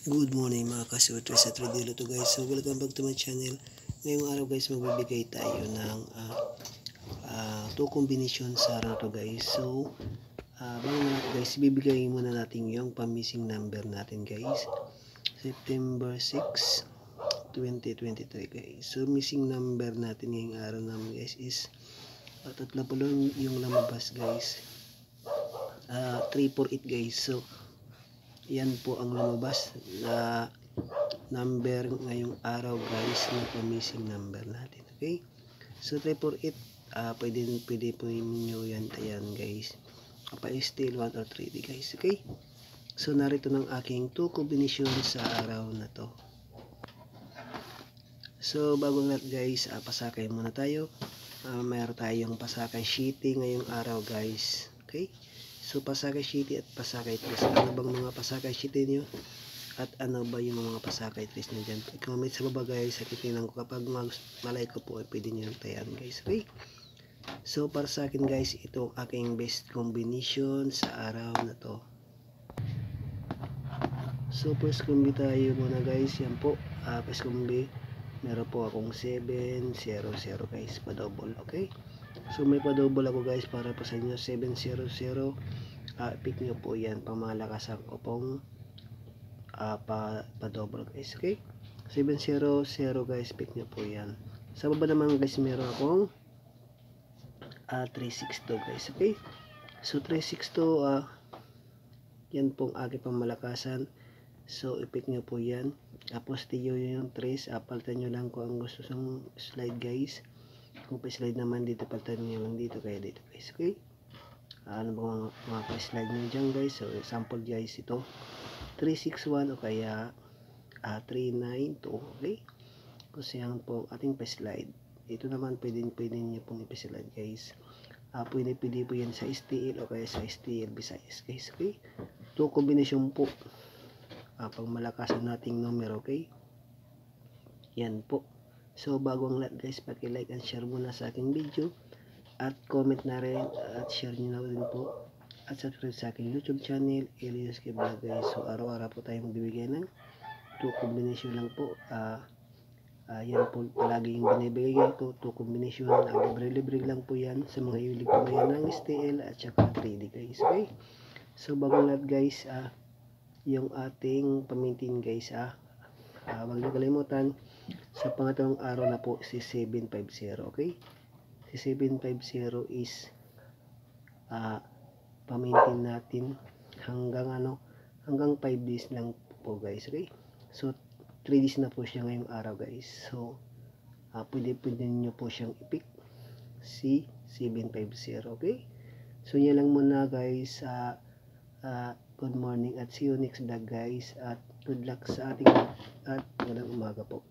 Good morning mga kasutres at radio to guys. So welcome back to my channel. Ngayong araw guys magbibigay tayo ng 2 combination sa araw to guys. So bago na guys ibibigay muna natin yung pamissing number natin guys. September 6, 2023 guys. So missing number natin ngayong araw namin guys is tatlo po lang yung lumabas guys. 348 guys. So yan po ang lumabas na number ngayong araw guys na pamissing number natin. Okay, so 348 pwede po ninyo yan tayan guys still 1 or 3D guys. Okay, so narito ng aking 2 combination sa araw na to. So bago lahat guys, pasakay muna tayo. Mayroon tayong pasakay sheeting ngayong araw guys. Okay, so pasakay sheeting at pasakay twist. Ano bang mga pasakay sheeting nyo? At ano ba yung mga pasakay twist nyo dyan? I-comment sa baba guys. At titignan ko kapag malay ko po, pwede nyo tayan guys. Okay, so para sa akin guys, ito aking best combination sa araw na to. So first combi tayo muna guys. Yan po, first combi. Meron po akong 700 guys, pa-double. Okay, so may pa-double ako guys para po sa inyo. 700, pick nyo po yan, pamalakasan ko pong pa-double guys. Okay, 700 guys, pick nyo po yan. Sa baba naman guys meron akong 362 guys. Okay, so 362 yan pong aking pamalakasan. So i-pick nyo po yan. Tapos tiyo yung 3, palitan nyo lang kung ang gusto sang slide guys. Kung pa-slide naman dito, palitan nyo lang dito, kaya dito guys. Okay, ano ba mga pa-slide nyo dyan guys. So example guys, ito 361 o kaya 392. Okay, kasi yan po ating pa-slide. Ito naman pwede nyo pong i-slide guys. Pwede po yan sa STL o kaya sa STL Visayas guys. Okay, 2 combination po pag malakasan nating numero. Okay, yan po. So bago ang lahat guys, paki-like and share muna sa aking video at comment na rin at share nyo na rin po at subscribe sa aking YouTube channel Elias K Vlog guys. So araw-araw po tayo magbibigay ng 2 combination lang po. Yan po palagi yung binibigay ko, 2 combination. Libre-libre lang po yan sa mga hilig po yan ng STL at saka 3D guys. Okay, so bago ang lahat guys, yung ating pamintin guys, huwag niyo kalimutan sa pangatlong araw na po si 750. Okay, si 750 is pamintin natin hanggang hanggang 5 days lang po guys. Okay, so 3 days na po siya ngayong araw guys. So pwede nyo po siyang i-pick si 750. Okay, so yan lang muna guys. Good morning at see you next vlog guys, at good luck sa ating at magandang umaga po.